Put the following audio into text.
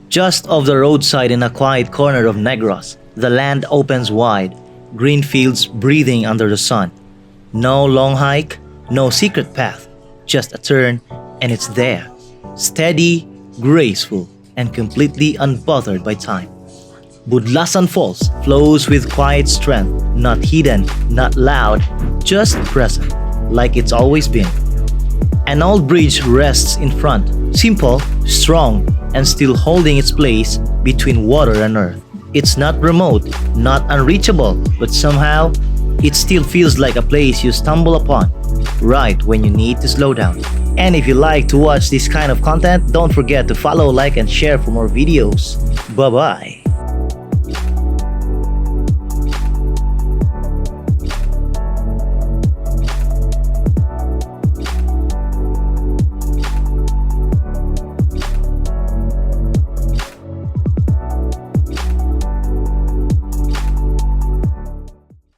Just off the roadside in a quiet corner of Negros, the land opens wide, green fields breathing under the sun. No long hike, no secret path, just a turn, and it's there. Steady, graceful, and completely unbothered by time. Budlasan Falls flows with quiet strength, not hidden, not loud, just present, like it's always been. An old bridge rests in front, simple, strong, and still holding its place between water and earth. It's not remote, not unreachable, but somehow, it still feels like a place you stumble upon, right when you need to slow down. And if you like to watch this kind of content, don't forget to follow, like, and share for more videos. Bye bye.